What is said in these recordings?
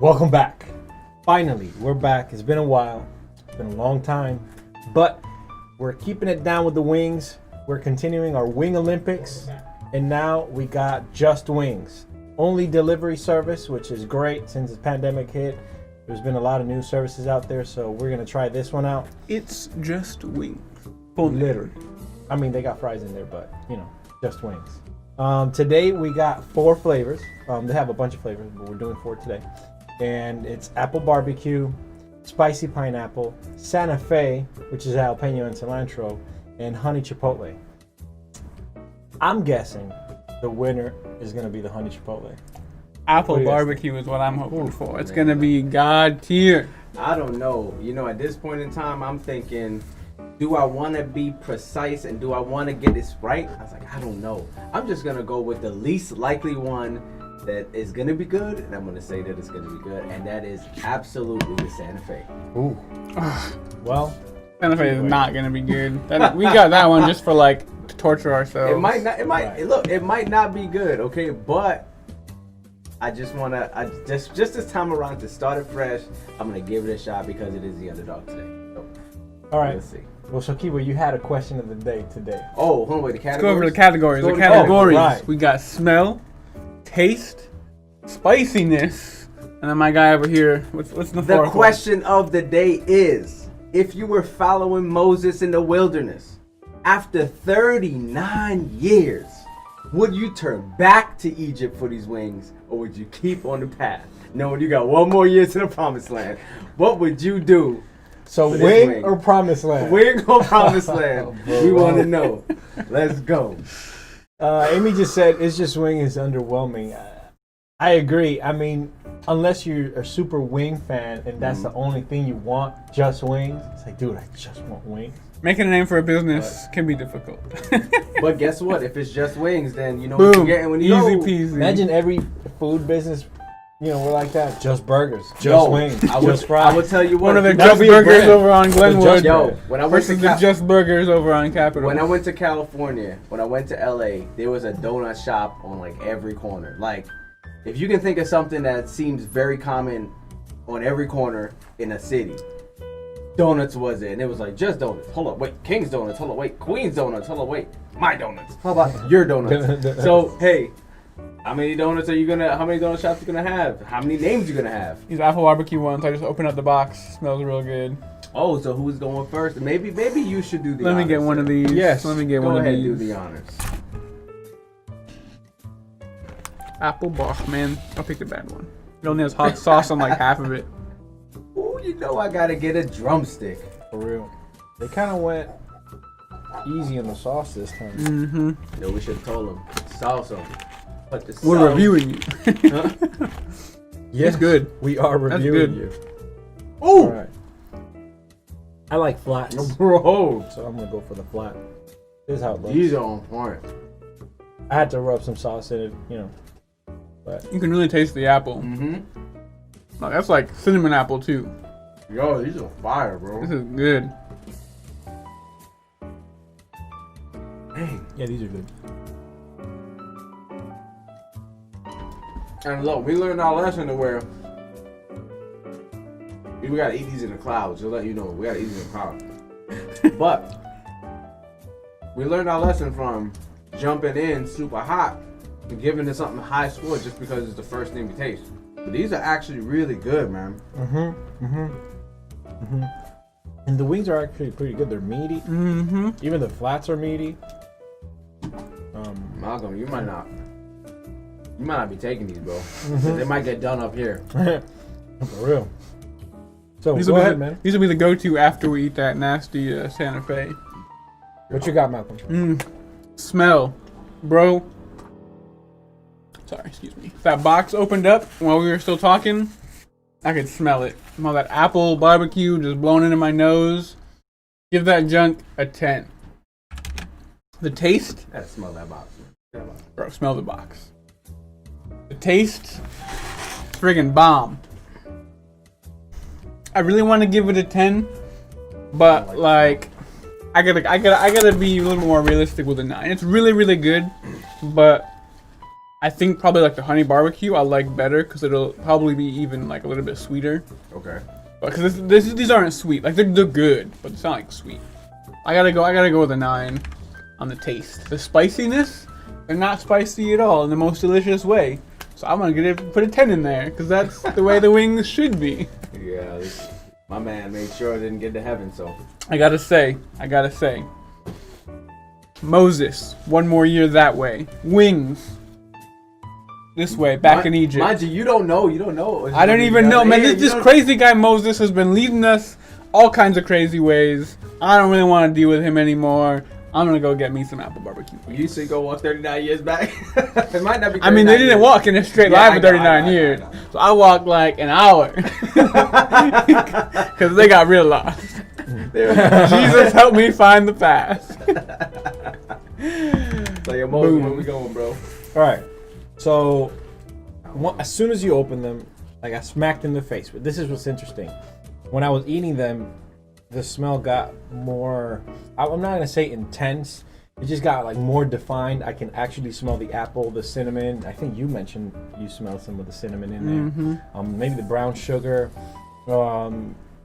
Welcome back. Finally, we're back. It's been a while. It's been a long time. But we're keeping it down with the wings. We're continuing our Wing Olympics. And now we got Just Wings. Only delivery service, which is great since the pandemic hit. There's been a lot of new services out there, so we're going to try this one out. It's just wings. Literally. I mean, they got fries in there, but, you know, just wings. Today we got 4 flavors. They have a bunch of flavors, but we're doing 4 today. And it's apple barbecue, spicy pineapple, Santa Fe, which is jalapeno and cilantro, and honey chipotle. I'm guessing the winner is going to be the honey chipotle. Apple barbecue is what I'm hoping for. It's going to be God tier. I don't know. You know, at this point in time, I'm thinking, do I want to be precise and do I want to get this right? I was like, I don't know. I'm just going to go with the least likely one that is going to be good, and I'm going to say that it's going to be good, and that is absolutely the Santa Fe. Ooh. Well, Santa Fe is not going to be good. We got that one just for like to torture ourselves. It might not. It might look. It might not be good. Okay, but I just want to. Just this time around to start it fresh. I'm going to give it a shot because it is the underdog today. So, all right. Let's see. Well, Shakiba, you had a question of the day today. Oh, hold on, wait. The categories. Let's go over the categories. Go The to categories. right. We got smell, taste, spiciness, and then my guy over here. What's the The fourth question of the day is, if you were following Moses in the wilderness, after 39 years, would you turn back to Egypt for these wings, or would you keep on the path? Knowing you got one more year to the promised land, what would you do? So for this wing or promised land? Wing or promised land? Bro. We want to know. Let's go. Amy just said it's just wing is underwhelming. I agree. I mean, unless you're a super wing fan and that's the only thing you want, just wings. It's like, dude, I just want wings. Making a name for a business can be difficult. But guess what? If it's just wings, then you know Boom. what you're getting when you Easy go. peasy. Imagine every food business, you know, we're like that. Just burgers, just Yo, wings, I would, just fries. I would tell you what. One of the if you- That'll Just be a Burgers brand. over on Glenwood. Yo, when I went to versus the Just Burgers over on Capitol. When I went to California, when I went to LA, there was a donut shop on like every corner. Like, if you can think of something that seems very common on every corner in a city, donuts was it. And it was like, just donuts. Hold up, wait, King's Donuts. Hold up, wait, Queen's Donuts. Hold up, wait, my donuts. How about your donuts? So, hey, how many donuts how many donut shops you gonna have? How many names you gonna have? These apple barbecue ones, I just opened up the box. Smells real good. Oh, so who's going first? Maybe you should do the Let me honors. get one of these. Yes. Let me get Go one ahead of and do these. the honors. Apple bar, man. I'll pick the bad one. It only has hot sauce on like half of it. Ooh, you know I gotta get a drumstick. For real. They kind of went easy on the sauce this time. Mm-hmm. No, we should have told him. Salsa. Put the We're salt. reviewing you. Huh? Yes, good. We are That's reviewing good. you. Ooh! All right. I like flats, Bro. so I'm gonna go for the flat. This is how it looks. These are on point. I had to rub some sauce in it, you know. But You can really taste the apple. Mm-hmm. Like, that's like cinnamon apple too. Yo, these are fire, This bro. is good. Dang. yeah, these are good. And look, we learned our lesson to where we gotta eat these in the clouds. Just let you know, we gotta eat these in the clouds. But we learned our lesson from jumping in super hot and giving it something high score just because it's the first thing we taste. But these are actually really good, man. And the wings are actually pretty good. They're meaty. Mm-hmm. Even the flats are meaty. Malcolm, you might not be taking these, bro. 'Cause they might get done up here. For real. So These go will, ahead, be, man. these will be the go-to after we eat that nasty Santa Fe. What you got, Malcolm? Smell, bro. Sorry, excuse me. If that box opened up while we were still talking, I could smell it. Smell that apple barbecue just blowing into my nose. Give that junk a 10. The taste, I gotta smell that box. bro, smell the box. The taste, friggin' bomb. I really want to give it a 10, but like, I gotta be a little more realistic with a 9. It's really, really good, but I think probably like the honey barbecue I like better because it'll probably be even like a little bit sweeter. Okay. Because these aren't sweet. Like they're good, but it's not like sweet. I gotta go with a 9 on the taste. The spiciness, they're not spicy at all in the most delicious way. So I'm gonna put a 10 in there because that's the way the wings should be. Yeah, my man made sure I didn't get to heaven, so. I gotta say, Moses, one more year that way. Wings, this way, back in Egypt. Mind you, you don't know. I don't even know, man. This crazy guy Moses has been leading us all kinds of crazy ways. I don't really want to deal with him anymore. I'm gonna go get me some apple barbecue. You used to go walk 39 years back. It might not be. I mean, they didn't walk in a straight line for 39 years, so I walked like an hour because they got real lost. Jesus help me find the path. So your Moses, where we going, bro? All right. So, as soon as you open them, I got smacked in the face. But this is what's interesting. When I was eating them, the smell got more. I'm not gonna say intense. It just got like more defined. I can actually smell the apple, the cinnamon. I think you mentioned you smelled some of the cinnamon in there. Maybe the brown sugar.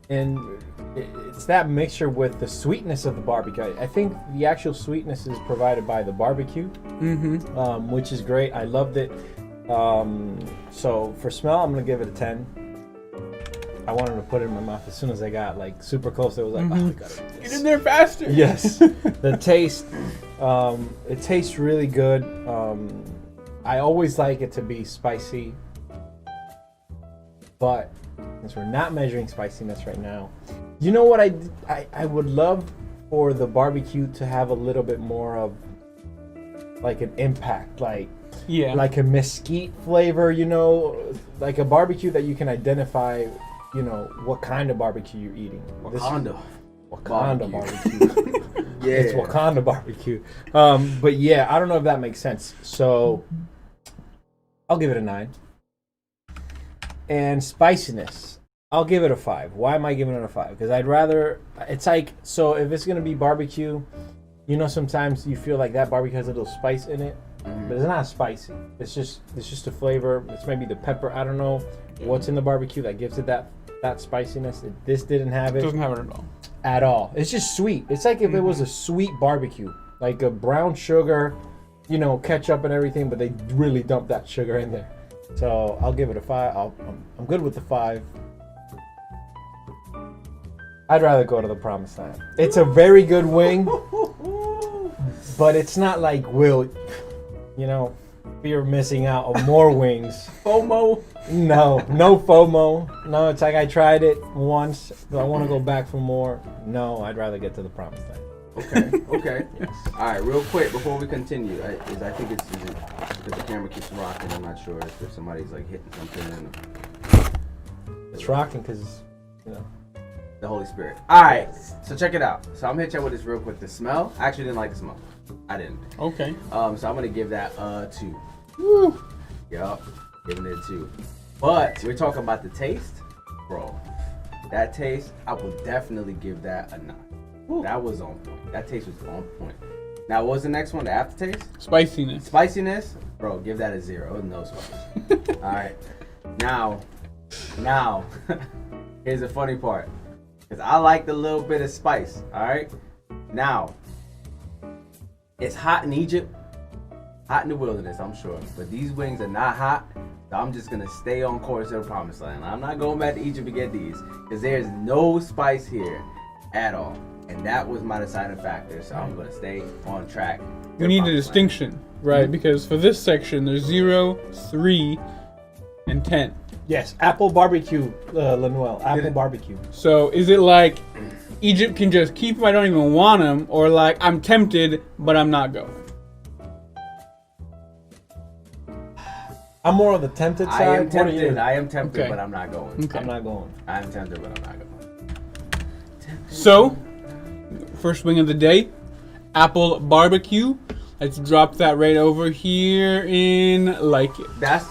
And it's that mixture with the sweetness of the barbecue. I think the actual sweetness is provided by the barbecue, which is great. I loved it. So for smell, I'm gonna give it a 10. I wanted to put it in my mouth as soon as I got like super close. It was like, oh, I gotta do this. Get in there faster. Yes. The taste, it tastes really good. I always like it to be spicy, but since we're not measuring spiciness right now, you know what I would love for the barbecue to have a little bit more of like an impact, like a mesquite flavor, you know, like a barbecue that you can identify, you know, what kind of barbecue you're eating. Wakanda barbecue. Yeah, it's Wakanda barbecue. But yeah, I don't know if that makes sense. So I'll give it a 9. And spiciness, I'll give it a 5. Why am I giving it a 5? Because I'd rather, it's like, so if it's gonna be barbecue, you know, sometimes you feel like that barbecue has a little spice in it, but it's not spicy. It's just a flavor. It's maybe the pepper. I don't know what's in the barbecue that gives it that spiciness. This didn't have it. Doesn't have it at all. At all. It's just sweet. It's like if it was a sweet barbecue, like a brown sugar, you know, ketchup and everything, but they really dumped that sugar in there. So I'll give it a 5. I'm good with the 5. I'd rather go to the promised land. It's a very good wing, but it's not like you know, fear of missing out on more wings. FOMO? No FOMO. No, it's like I tried it once. Do I want to go back for more? No, I'd rather get to the promised land. Okay. Yes. All right, real quick before we continue, I think it's because the camera keeps rocking. I'm not sure if somebody's like hitting something. It's rocking because, you know, the Holy Spirit. All right, so check it out. So I'm gonna hit you with this real quick. The smell. I actually didn't like the smell. I didn't. Okay. So I'm gonna give that a 2. Woo. Yup, giving it a 2. But we're talking about the taste, bro. That taste, I would definitely give that a 9. That was on point. That taste was on point. Now, what was the next one? The aftertaste? Spiciness. Spiciness? Bro, give that a 0. No spice. All right. Now, here's the funny part. Because I like the little bit of spice. All right. Now, it's hot in Egypt. Hot in the wilderness, I'm sure. But these wings are not hot. So I'm just going to stay on course to the promised land. I'm not going back to Egypt to get these. Because there's no spice here at all. And that was my deciding factor, so I'm going to stay on track. We need a distinction, right? Because for this section, there's 0, 3, and 10. yes, apple barbecue, Lanuel. Apple barbecue. So is it like Egypt can just keep them, I don't even want them, or like I'm tempted, but I'm not going? I'm more on the tempted side. I am tempted, Okay. but I'm not going. Okay. I'm not going. I am tempted, but I'm not going. So, first wing of the day, apple barbecue. Let's drop that right over here in like it. That's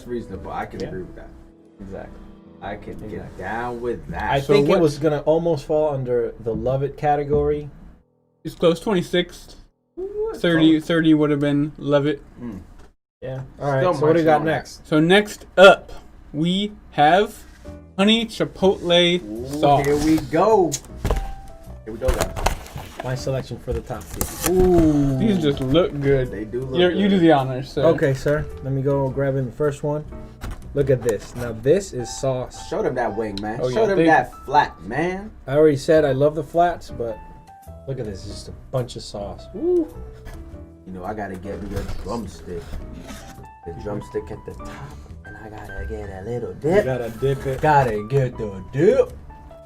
reasonable. I can agree with that. Exactly. I can get down with that. I So think what- it was gonna almost fall under the love it category. It's close, 26. 30 would have been love it. Yeah. All right. Still So what do you got munching on next? So next up, we have honey chipotle Ooh, sauce. here we go. Here we go, guys. My selection for the top two. Ooh, these just look good. They do look You good. do the honors, sir. Okay, sir. Let me go grab in the first one. Look at this. Now this is sauce. Show them that wing, man. Oh, Show yeah, them they- that flat, man. I already said I love the flats, but look at this. It's just a bunch of sauce. Woo. You know, I gotta get me a drumstick. The drumstick at the top, and I gotta get a little You dip. gotta dip it. Gotta get the dip.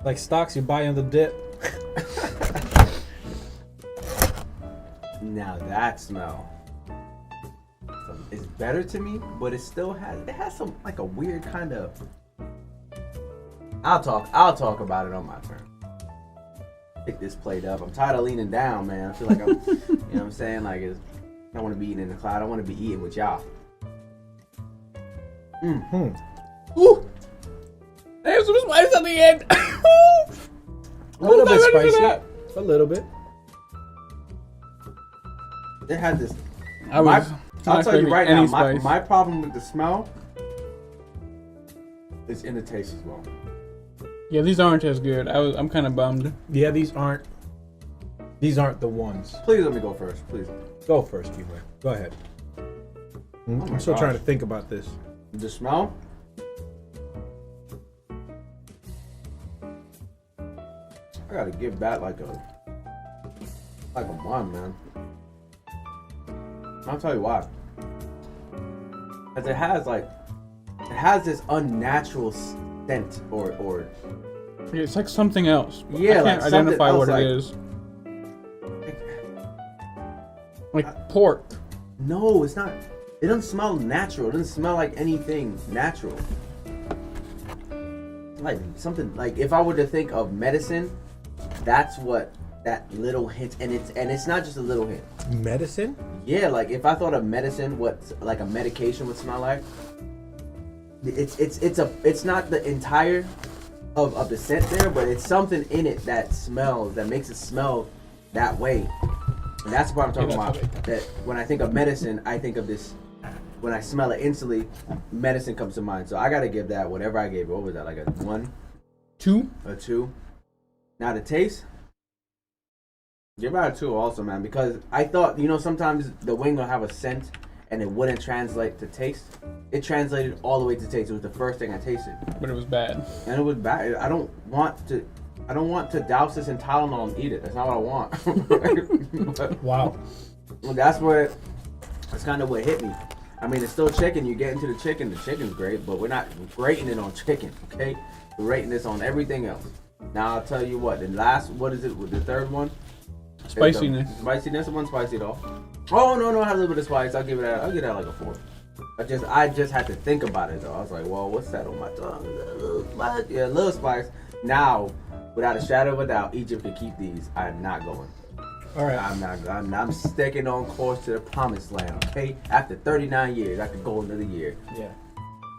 Like stocks, you buy on the dip. Now that smell is better to me, but it still has some like a weird kind of. I'll talk about it on my turn. Pick this plate up. I'm tired of leaning down, man. I feel like I'm, you know what I'm saying? Like I don't want to be eating in the cloud. I want to be eating with y'all. Ooh. There's some spice at the end. A little bit not ready for spicy. that. A little bit. It had this. I'll I'll not tell you expecting right any now, spice. my problem with the smell is in the taste as well. Yeah, these aren't as good. I'm kind of bummed. Yeah, these aren't the ones. Please let me go first, please. Go first, Keyway. Go ahead. I'm my still trying to gosh. think about this. The smell. I gotta give that like a 1, man. I'll tell you why. Cause it has this unnatural scent or It's like something else. but Yeah, I can't like something identify else, what like- it is. Like pork. no, it's not. It doesn't smell natural. It doesn't smell like anything natural. Like something like if I were to think of medicine, that's what that little hint, and it's not just a little hint. Medicine? Yeah, like if I thought of medicine, what like a medication would smell like. It's not the entire of the scent there, but it's something in it that smells that makes it smell that way. And that's what I'm talking Yeah, about. that's That when I think of medicine, I think of this. When I smell it instantly, medicine comes to mind. So I gotta give that whatever I gave it. What was that? Like a 1, 2. a 2. Now the taste. Give out a 2 also, man, because I thought sometimes the wing will have a scent and it wouldn't translate to taste. It translated all the way to taste. It was the first thing I tasted, But it was bad. and it was bad. I don't want to douse this in Tylenol and eat it. That's not what I want. But Wow. that's kind of what hit me. I mean, it's still chicken. You get into the chicken. The chicken's great, but we're not rating it on chicken, okay? We're rating this on everything else. Now I'll tell you what. What is it? With the third one? Spiciness. The spiciness. It wasn't spicy at all. Oh no, I had a little bit of spice. I'll give that like a 4. I just had to think about it though. I was like, well, what's that on my tongue? A little spice. Yeah, a little spice. Now, without a shadow of a doubt, Egypt could keep these. I am not going. All right. I'm sticking on course to the promised land, okay? After 39 years, I could go another year. Yeah.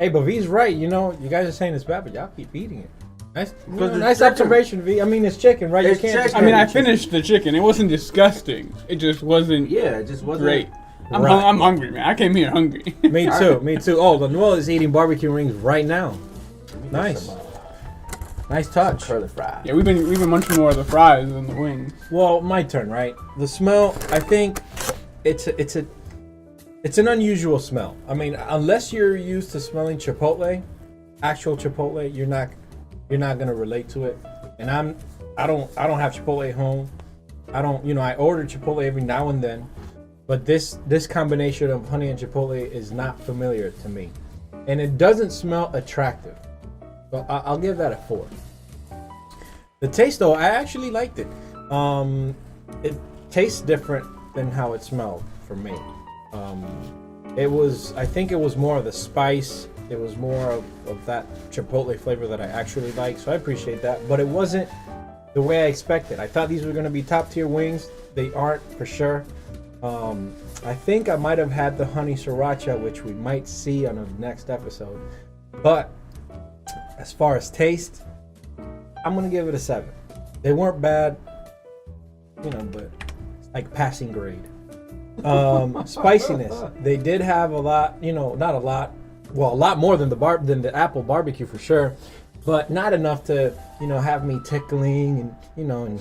Hey, but V's right. You guys are saying it's bad, but y'all keep eating it. Nice, Because it's nice chicken. observation, V. I mean, it's chicken, right? It's you can't. chicken. I mean, I chicken. finished the chicken. It wasn't disgusting. It just wasn't Yeah, it just wasn't. great. I'm, Right. I'm hungry, man. I came here hungry. Me too. Me too. Oh, Lanuel is eating barbecue rings right now. Nice. Nice touch. Curly fries. Yeah, we've been munching more of the fries than the wings. Well, my turn, right? The smell. I think it's an unusual smell. I mean, unless you're used to smelling Chipotle, actual Chipotle, you're not gonna relate to it. And I don't have Chipotle at home. I order Chipotle every now and then, but this combination of honey and Chipotle is not familiar to me, and it doesn't smell attractive. So I'll give that a 4. The taste, though, I actually liked it. It tastes different than how it smelled for me. I think it was more of the spice. It was more of that Chipotle flavor that I actually like. So I appreciate that. But it wasn't the way I expected. I thought these were going to be top tier wings. They aren't for sure. I think I might have had the honey sriracha, which we might see on the next episode. But as far as taste, I'm gonna give it a 7. They weren't bad, but it's like passing grade. Spiciness. They did have a lot, not a lot. Well, a lot more than the apple barbecue for sure, but not enough to, have me tickling and, and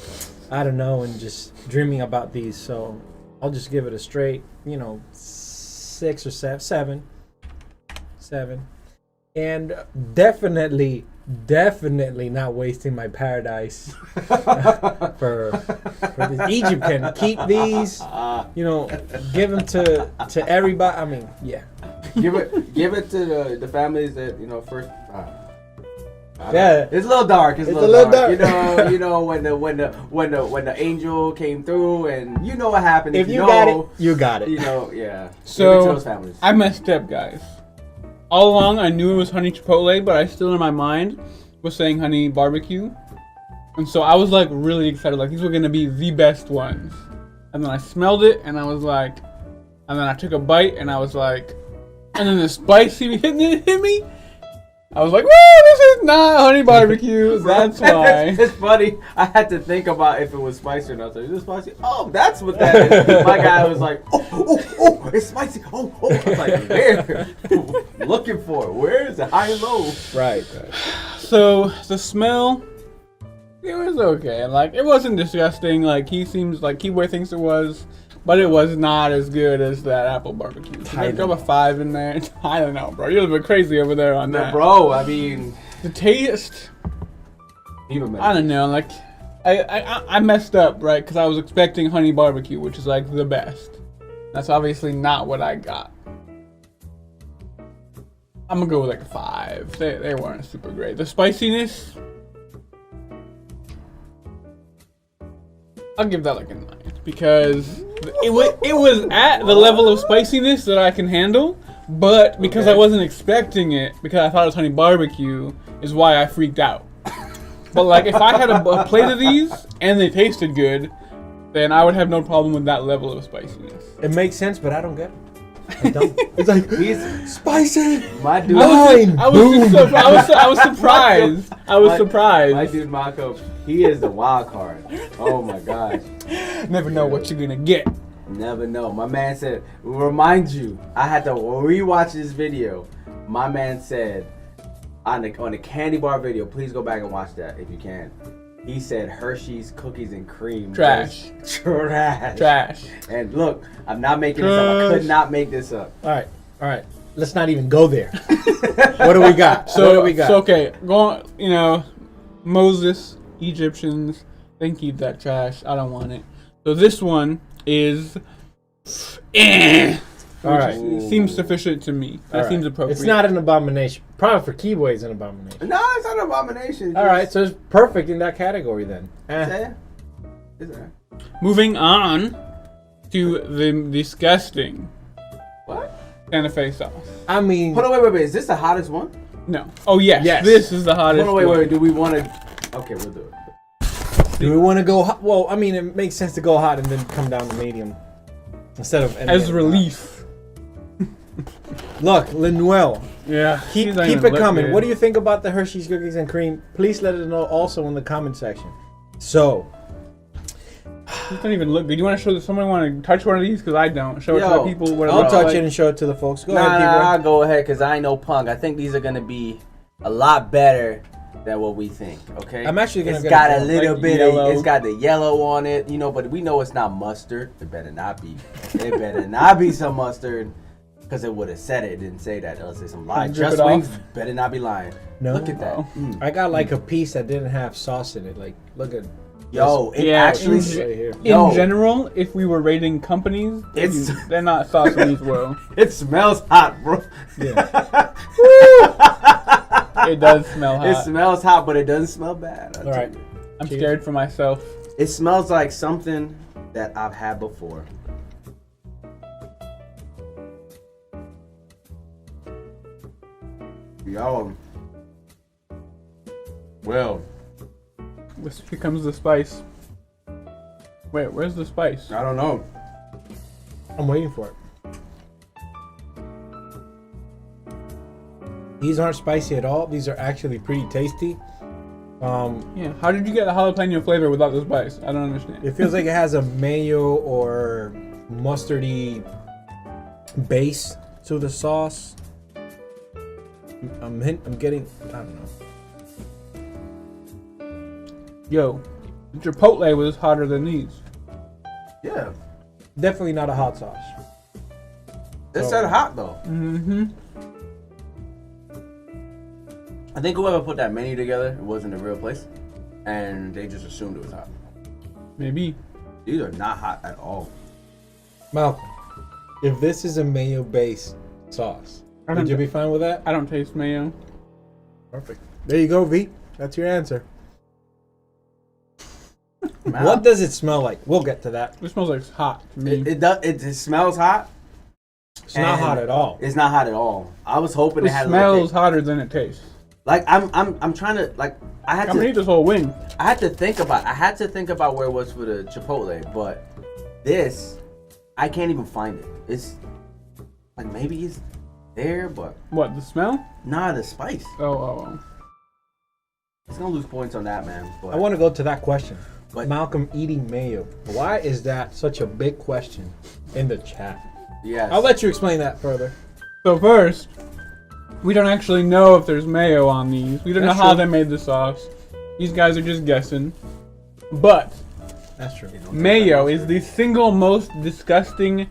I don't know, and just dreaming about these. So I'll just give it a straight, 6 or 7. And definitely not wasting my paradise for this. Egypt can keep these, give them to everybody. I mean, yeah. Give it to the families that first. Yeah, it's a little dark. It's a little dark. When the angel came through, and you know what happened. If you got it, you got it. Yeah. So Give it to those families. I messed up, guys. All along, I knew it was honey chipotle, but I still in my mind was saying honey barbecue, and so I was like really excited. Like these were gonna be the best ones. And then I smelled it, and I was like, and then I took a bite, and I was like, and then the spicy hit me. I was like, whoa, this is not honey barbecue. That's why. It's funny. I had to think about if it was spicy or not. Is it spicy? Oh, that's what that is. My guy was like, oh, it's spicy. Oh. I was like, where? Looking for it. Where is it? High and low. Right. So the smell, it was okay. Like it wasn't disgusting. Like he seems like Keyway thinks it was. But it was not as good as that apple barbecue. So I'd go a 5 in there. I don't know, bro. You're a bit crazy over there on that. Bro, I mean... The taste... Even better. I don't know, like... I messed up, right? Because I was expecting honey barbecue, which is like the best. That's obviously not what I got. I'm gonna go with like a 5. They weren't super great. The spiciness... I'll give that like a 9. Because it was at the level of spiciness that I can handle, but because I wasn't expecting it, because I thought it was honey barbecue, is why I freaked out. But like, if I had a plate of these and they tasted good, then I would have no problem with that level of spiciness. It makes sense, but I don't get it. I don't. It's like he's spicy. My dude, I was surprised. I was surprised. My dude Mako, he is the wild card. Oh my gosh. Never know what you're gonna get. Never know. My man said, remind you, I had to rewatch this video. My man said on the candy bar video, please go back and watch that if you can. He said Hershey's cookies and cream. Trash. Trash. And look, I'm not making this up. I could not make this up. All right. Let's not even go there. What do we got? So okay, go on, Moses, Egyptians, they can keep that trash. I don't want it. So this one is all right. Seems sufficient to me. That seems appropriate. It's not an abomination. Probably for Keyway, it's an abomination. No, it's not an abomination. All right, so it's perfect in that category then. Is there? Moving on to the disgusting What? Santa Fe sauce. I mean, Hold on, wait. Is this the hottest one? No. Oh yes. Yes. This is the hottest. Hold on, one. wait. Do we want to? Okay, we'll do it. do we want to go hot? Well, I mean, it makes sense to go hot and then come down to medium instead of as relief. Look, Linuel. Yeah. Keep it coming. What do you think about the Hershey's cookies and cream? Please let us know also in the comment section. So, This don't even look good. Do you want to show this? Somebody want to touch one of these? Because I don't. Show it to the people. What I'll touch like. it and show it to the folks. Go Nah, ahead, Keyway. I'll go ahead because I ain't no punk. I think these are gonna be a lot better than what we think. Okay. I'm actually gonna It's get got it a little like bit yellow. of. It's got the yellow on it, but we know it's not mustard. It better not be. It better not be some mustard. Because it would have said it. It didn't say that. It'll say some lie. Drip Just it Wings off. better not be lying. No. Look at that. Oh. I got like a piece that didn't have sauce in it. Like, look at Yo, it Yeah, actually. it's- right here. Yo. In general, if we were rating companies, they're not saucing these well. It smells hot, bro. Yeah. It does smell hot. It smells hot, but it doesn't smell bad. All right. I'm scared for myself. It smells like something that I've had before. Yo. Well, Here comes the spice. Wait, where's the spice? I don't know. I'm waiting for it. These aren't spicy at all. These are actually pretty tasty. Yeah, how did you get the jalapeno flavor without the spice? I don't understand. It feels like it has a mayo or mustardy base to the sauce. I'm getting, I don't know. Yo, Chipotle was hotter than these. Yeah. Definitely not a hot sauce. It said hot though. Mm-hmm. I think whoever put that menu together, it wasn't a real place, and they just assumed it was hot. Maybe. These are not hot at all. Malcolm, if this is a mayo-based sauce, I would don't you be fine with that? I don't taste mayo. Perfect. There you go, V. That's your answer. Mal, What does it smell like? We'll get to that. It smells like it's hot to me. it does. It smells hot. It's not And hot at all. It's not hot at all. I was hoping It it had smells a little hotter than it tastes. like I'm trying to like I had I'm gonna eat to this whole wing. I had to think about where it was for the Chipotle, but this I can't even find it. It's like maybe it's there, but What, the smell? nah, the spice. Oh. It's gonna lose points on that, man. But I want to go to that question. But- Malcolm eating mayo. Why is that such a big question in the chat? yes, I'll let you explain that further. So first, we don't actually know if there's mayo on these. We don't That's know how true. they made the sauce. These guys are just guessing. But That's true. mayo is the single most disgusting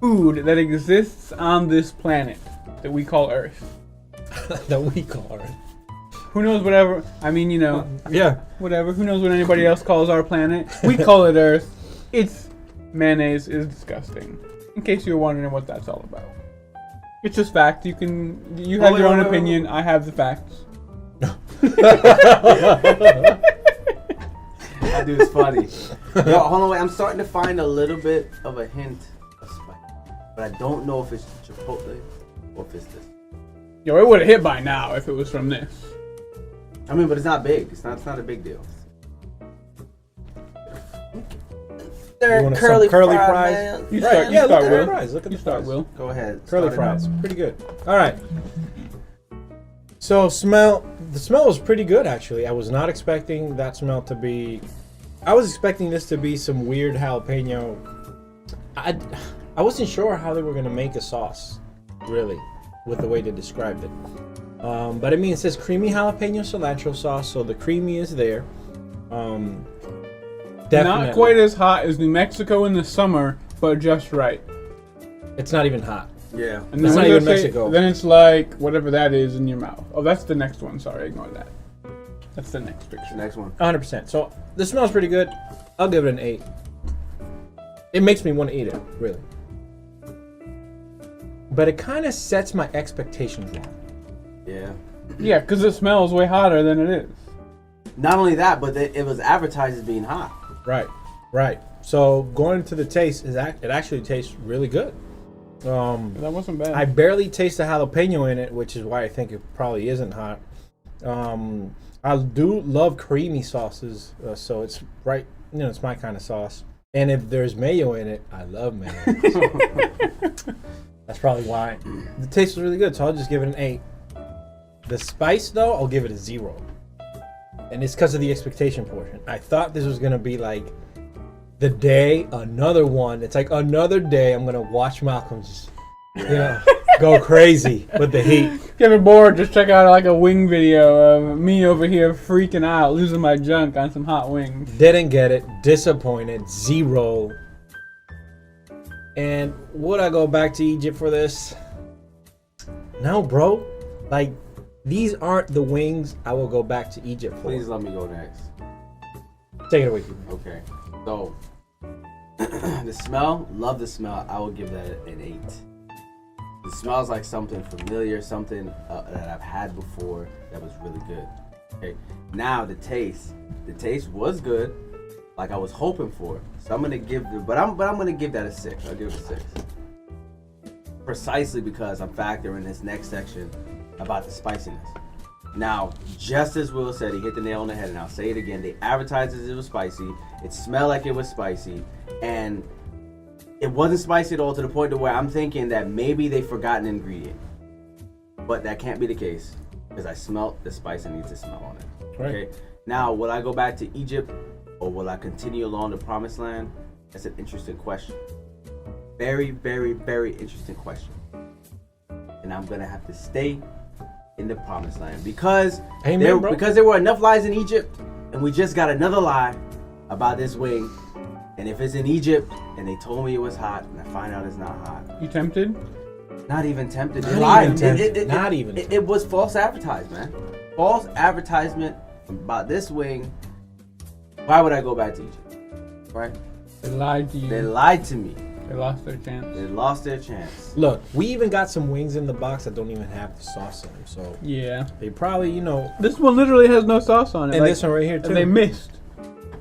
food that exists on this planet that we call Earth. That we call it. Who knows whatever? I mean, you know, Yeah. whatever. Who knows what anybody else calls our planet? We call it Earth. It's mayonnaise is disgusting. In case you're wondering what that's all about. It's just fact. You have wait, your own wait, wait, opinion. I have the facts. that dude's funny. Yo, hold on, wait. I'm starting to find a little bit of a hint of spice, but I don't know if it's Chipotle or if it's this. Yo, it would have hit by now if it was from this. I mean, but it's not big. It's not a big deal. You want some curly fries? man. You Right, start, yeah, you look start, at Will. the fries. Look at You the start, fries. Will. Go ahead. Curly start it fries. up. Pretty good. All right. So the smell was pretty good actually. I was not expecting that smell to be. I was expecting this to be some weird jalapeno. I wasn't sure how they were gonna make a sauce, really, with the way they described it. But I mean, it says creamy jalapeno cilantro sauce, so the creamy is there. Definitely. Not quite as hot as New Mexico in the summer, but just right. It's not even hot. Yeah. And That's then not when even they say- Mexico. Then it's like whatever that is in your mouth. Oh, that's the next one. Sorry, ignore that. That's the next picture. Next one. 100%. So the smells pretty good. I'll give it an 8. It makes me want to eat it, really. But it kind of sets my expectations wrong. Yeah. Yeah, because it smells way hotter than it is. Not only that, but it was advertised as being hot. Right, right. So going to the taste, it actually tastes really good. That wasn't bad. I barely taste the jalapeno in it, which is why I think it probably isn't hot. I do love creamy sauces, so it's right. You know, it's my kind of sauce. And if there's mayo in it, I love mayo. That's probably why. The taste was really good, so I'll just give it an 8. The spice, though, I'll give it a 0. And it's because of the expectation portion. I thought this was gonna be like the day, another one. It's like another day. I'm gonna watch Malcolm just, go crazy with the heat. If you're ever bored, just check out like a wing video of me over here freaking out, losing my junk on some hot wings. Didn't get it. Disappointed. 0. And would I go back to Egypt for this? No, bro. Like, these aren't the wings I will go back to Egypt for. Please let me go next. Take it away, Keith. Okay. So, the smell, love the smell. I will give that an 8. It smells like something familiar, something that I've had before that was really good. Okay. Now the taste was good, like I was hoping for. So I'm gonna give but I'm gonna give that a 6. I'll give it a 6. Precisely because I'm factoring this next section about the spiciness. Now, just as Will said, he hit the nail on the head, and I'll say it again. They advertised as it was spicy. It smelled like it was spicy, and it wasn't spicy at all, to the point to where I'm thinking that maybe they forgot an ingredient. But that can't be the case, because I smelt the spice and need to smell on it. Right. Okay. Now, will I go back to Egypt, or will I continue along the Promised Land? That's an interesting question. very, very, very interesting question. And I'm gonna have to stay in the promised land because Amen, bro. because there were enough lies in Egypt, and we just got another lie about this wing. And if it's in Egypt and they told me it was hot, and I find out it's not hot, You tempted? not even tempted. They Not lied. even tempted. Not even It was false advertisement, man. False advertisement about this wing. Why would I go back to Egypt? Right? They lied to you. They lied to me. They lost their chance. They lost their chance. Look, we even got some wings in the box that don't even have the sauce in them. So Yeah. they probably, you know, This one literally has no sauce on it. and like, this one right here too. and they missed.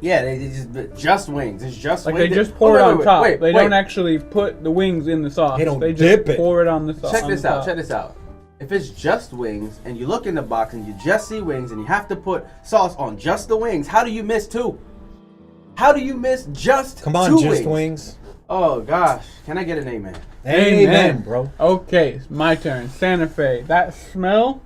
Yeah, they just wings. It's just Like wings. they just pour it Oh, on top. Wait, They don't actually put the wings in the sauce. They don't just dip it. pour it on the sauce. Check on this the out. top. Check this out. If it's just wings and you look in the box and you just see wings and you have to put sauce on just the wings, how do you miss two? How do you miss just Come on, two just wings? wings. Oh gosh, can I get an amen? Amen, bro. Okay, it's my turn. Santa Fe. That smell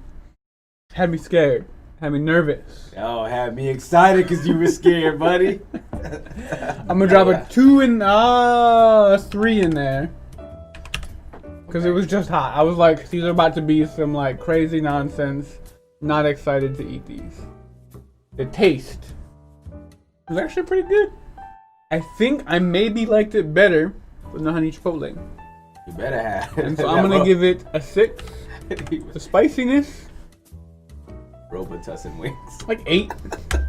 had me scared. Had me nervous. Oh, had me excited because you were scared, buddy. I'm gonna drop a 2 and a 3 in there. Cause it was just hot. I was like, these are about to be some like crazy nonsense. Not excited to eat these. The taste was actually pretty good. I think I maybe liked it better than the honey chipotle. You better have. And so I'm gonna give it a 6. The spiciness, Robitussin wings. like 8.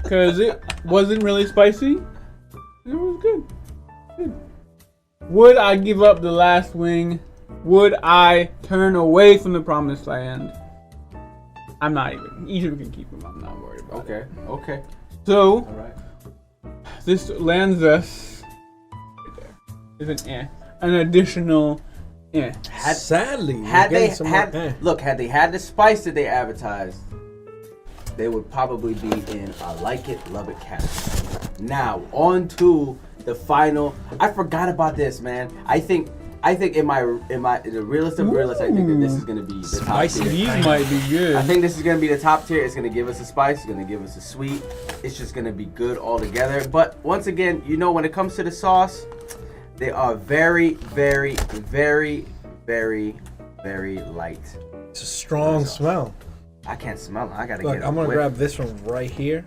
Cause it wasn't really spicy. It was good. Would I give up the last wing? Would I turn away from the promised land? I'm not even. Egypt can keep them. I'm not worried about it. Okay. So, All right. this lands us right there. Is an additional Sadly, we're Had they getting some more- had they had the spice that they advertised, they would probably be in a Like It, Love It category. Now on to the final. I forgot about this, man. I think in the realist of realists, I think that this is gonna be the top Spicy. tier. these might be good. I think this is gonna be the top tier. It's gonna give us a spice. It's gonna give us a sweet. It's just gonna be good all together. But once again, you know, when it comes to the sauce, they are very, very, very, very, very light. It's a strong smell. I can't smell it. I gotta Look, get it. I'm gonna grab this one right here.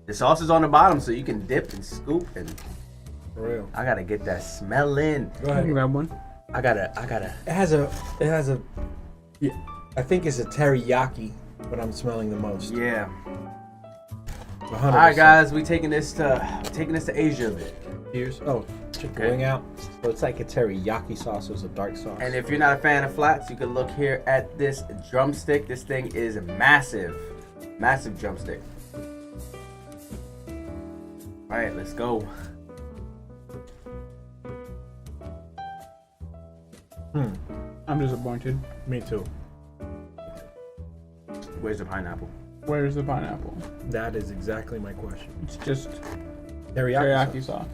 The sauce is on the bottom, so you can dip and scoop, and For real. I gotta get that smell in. Go I can ahead. grab one. I gotta. It has a. Yeah, I think it's a teriyaki, but I'm smelling the most. Yeah. 100%. All right, guys, we taking this to Asia a bit. Here's check the Okay. wing out. So it's like a teriyaki sauce. It's a dark sauce. And if you're not a fan of flats, you can look here at this drumstick. This thing is massive, massive drumstick. All right, let's go. I'm disappointed. Me too. Where's the pineapple? Where's the pineapple? That is exactly my question. It's just Teriyaki, teriyaki sauce. sauce.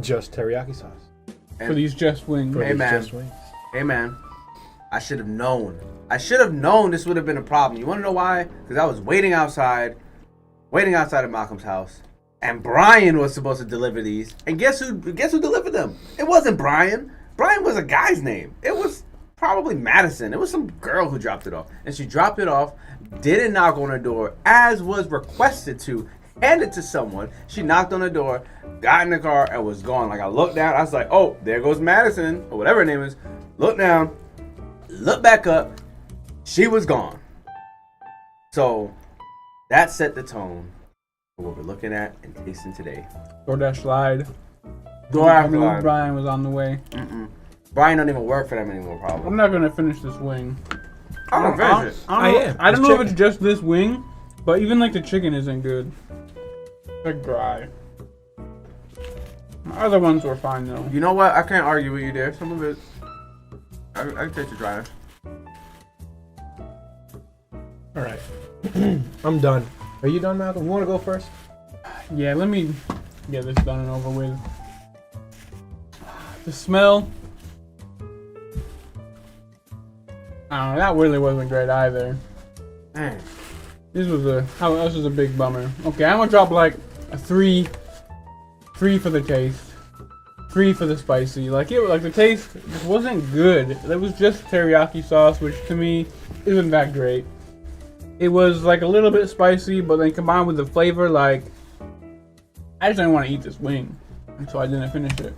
Just teriyaki sauce. For these just wings. For Hey, these man. just wings. Hey, man, I should have known. I should have known this would have been a problem. You want to know why? Because I was waiting outside of Malcolm's house, and Brian was supposed to deliver these. And guess who delivered them? It wasn't Brian. Brian was a guy's name. It was probably Madison. It was some girl who dropped it off, and she dropped it off. Didn't knock on her door as was requested to. Hand it to someone. She knocked on the door, got in the car, and was gone. Like, I looked down, I was like, oh, there goes Madison, or whatever her name is. Look down, look back up, she was gone. So that set the tone for what we're looking at and tasting today. DoorDash slide. DoorDash I knew slide. Brian was on the way. Brian don't even work for them anymore, I'm probably. not gonna finish this wing. I'm gonna finish it. I don't am. I don't It's know if chicken. it's just this wing, but even like the chicken isn't good. It's like dry. My other ones were fine though. You know what? I can't argue with you there. Some of it, I can taste the dryness. All right. I'm done. Are you done, Malcolm? You want to go first? Yeah, let me get this done and over with. The smell. I don't know, that really wasn't great either. Man. This was a big bummer. Okay, I'm gonna drop like a 3 for the taste. 3 for the spicy. Like the taste just wasn't good. It was just teriyaki sauce, which to me isn't that great. It was like a little bit spicy, but then combined with the flavor, like I just didn't want to eat this wing, and so I didn't finish it.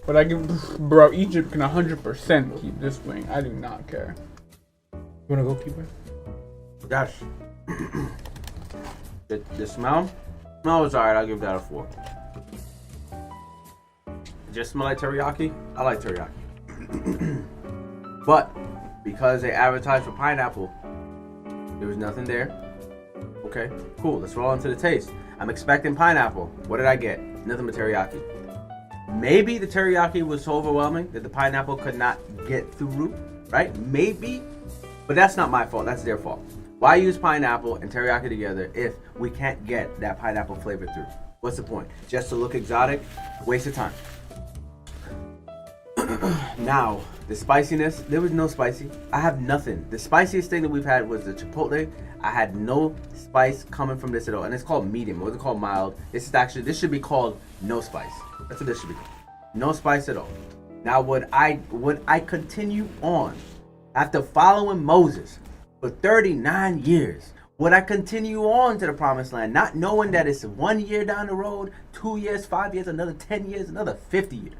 But I give, bro, Egypt can 100% keep this wing. I do not care. You wanna go, keeper? Gosh. The smell? No, it's alright. I'll give that a 4. Just smell like teriyaki? I like teriyaki. But because they advertised for pineapple, there was nothing there. Okay, cool. Let's roll into the taste. I'm expecting pineapple. What did I get? Nothing but teriyaki. Maybe the teriyaki was so overwhelming that the pineapple could not get through, right? Maybe. But that's not my fault. That's their fault. Why use pineapple and teriyaki together if we can't get that pineapple flavor through? What's the point? Just to look exotic? Waste of time. Now, the spiciness, there was no spicy. I have nothing. The spiciest thing that we've had was the chipotle. I had no spice coming from this at all. And it's called medium. It wasn't called mild. This should be called no spice. That's what this should be called. No spice at all. Now, would I continue on after following Moses for 39 years? Would I continue on to the promised land, not knowing that it's 1 year down the road, 2 years, 5 years, another 10 years, another 50 years?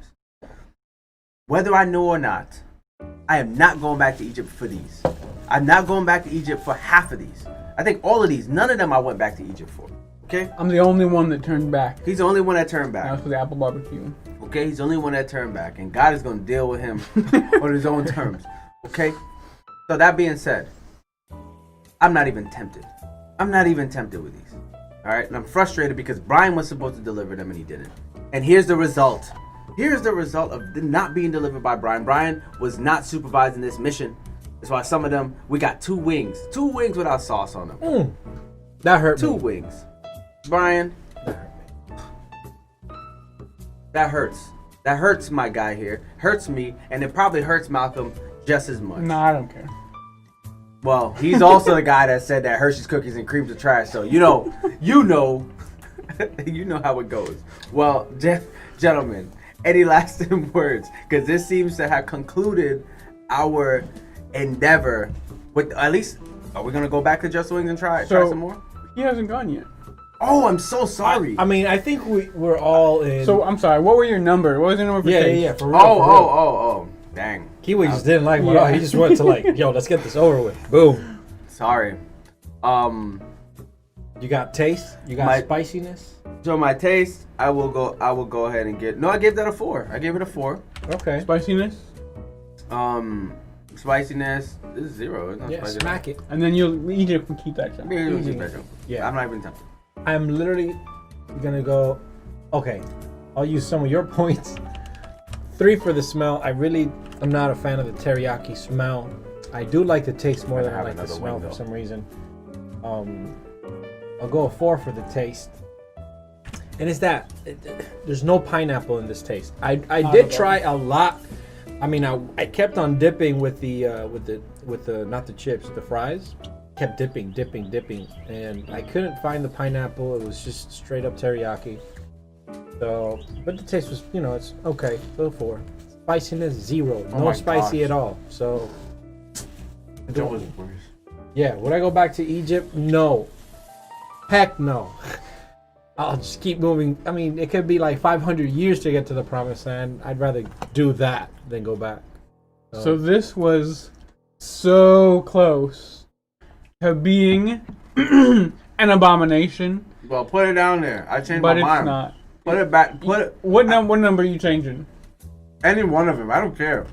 Whether I know or not, I am not going back to Egypt for these. I'm not going back to Egypt for half of these. I think all of these, none of them I went back to Egypt for. Okay? I'm the only one that turned back. He's the only one that turned That back. was for the apple barbecue. Okay? He's the only one that turned back. And God is going to deal with him on his own terms. Okay? So that being said, I'm not even tempted. I'm not even tempted with these. Alright? And I'm frustrated because Brian was supposed to deliver them and he didn't. And here's the result. Here's the result of not being delivered by Brian. Brian was not supervising this mission. That's why some of them, we got 2 wings. 2 wings without sauce on them. That hurt 2 me. wings. Brian, that hurts. That hurts my guy here. Hurts me, and it probably hurts Malcolm just as much. Nah, I don't care. Well, he's also the guy that said that Hershey's cookies and creams are trash. So you know how it goes. Well, gentlemen, any lasting words? Because this seems to have concluded our endeavor with, at least, are we gonna go back to Just Wings and try some more? He hasn't gone yet. Oh, I'm so sorry. I mean, I think we're all in. So I'm sorry. What were your number? What was your number for taste? Yeah. For real, Oh, dang. Kiwi just didn't like him at all. He just went to like, yo, let's get this over with. Boom. Sorry. You got taste. You got spiciness. So my taste, I will go ahead and get. No, I gave that a 4. I gave it a 4. Okay. Spiciness. Spiciness this is 0. It's not Yeah, spicy. smack it. And then Egypt can keep that. Jump. Yeah. I'm not even tempted. I'm literally gonna go. Okay, I'll use some of your points. 3 for the smell. I'm not a fan of the teriyaki smell. I do like the taste more than I like the smell for some reason. I'll go a 4 for the taste. And it's that there's no pineapple in this taste. I did try a lot. I mean, I kept on dipping with the not the chips, the fries. Kept dipping, and I couldn't find the pineapple. It was just straight up teriyaki. So, but the taste was, it's okay. Still 4. Spiciness 0. No spicy at all. So, That was worse. yeah. Would I go back to Egypt? No. Heck no. I'll just keep moving. I mean, it could be like 500 years to get to the promised land. I'd rather do that than go back. So this was so close to being an abomination, Well, put it down there. I changed but my it's mind. not. Put it back. What number are you changing? Any one of them. I don't care.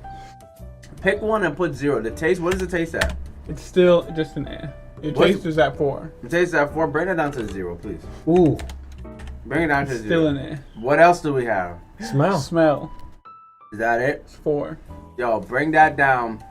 Pick one and put 0. The taste. What does the taste at? It's still just an eh. Your taste is at 4. The taste at 4. Bring it down to 0, please. Ooh, Bring it down to 0. Still an eh. What else do we have? smell. Smell. Is that it? It's 4. Yo, bring that down.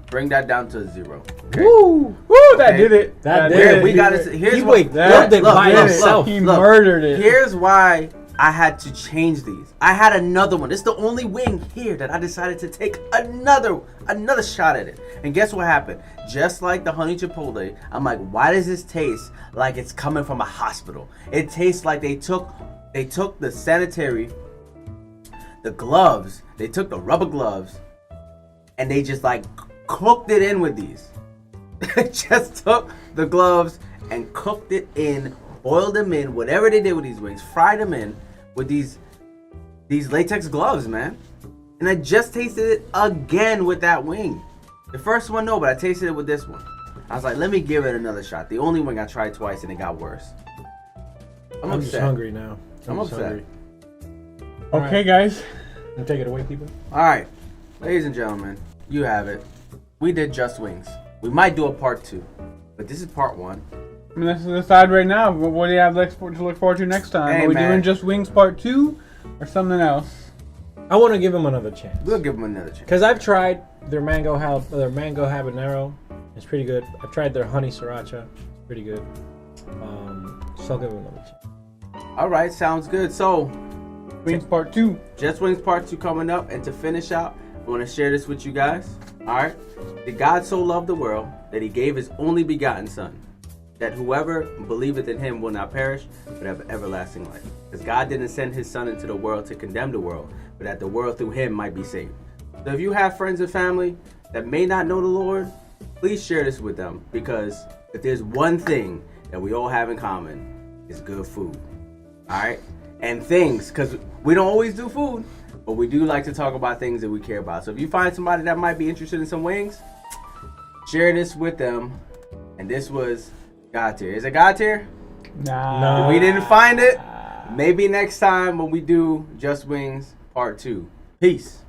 Bring that down to 0. Okay? Woo! Woo! That Okay. did it. That did did it. it. We got He to. Here's wait, what. built it by himself. He Look. murdered it. Here's why I had to change these. I had another one. It's the only wing here that I decided to take another shot at it. And guess what happened? Just like the honey chipotle, I'm like, why does this taste like it's coming from a hospital? It tastes like they took the sanitary the gloves. They took the rubber gloves and they just like cooked it in with these. Just took the gloves and cooked it in, boiled them in, whatever they did with these wings, fried them in with these latex gloves, man. And I just tasted it again with that wing. The first one, no, but I tasted it with this one. I was like, let me give it another shot. The only wing I tried twice and it got worse. I'm just upset. hungry now. I'm just upset. hungry. Okay, guys. You take it away, people. All right, ladies and gentlemen, you have it. We did Just Wings. We might do a part 2, but this is part 1. I mean, let's decide right now. What do you have to look forward to next time? Hey, Are we man. doing Just Wings Part 2 or something else? I want to give them another chance. We'll give them another chance. Because I've tried their mango habanero. It's pretty good. I've tried their honey sriracha. It's pretty good. So I'll give them another chance. All right, sounds good. So, Wings Part 2. Just Wings Part 2 coming up. And to finish out, I want to share this with you guys. All right. That God so loved the world that he gave his only begotten son, that whoever believeth in him will not perish, but have everlasting life. Because God didn't send his son into the world to condemn the world, but that the world through him might be saved. So if you have friends and family that may not know the Lord, please share this with them. Because if there's one thing that we all have in common, it's good food. All right? And things, because we don't always do food, but we do like to talk about things that we care about. So if you find somebody that might be interested in some wings, share this with them. And this was God tier. Is it God tier? Nah. If we didn't find it, maybe next time when we do Just Wings Part 2. Peace.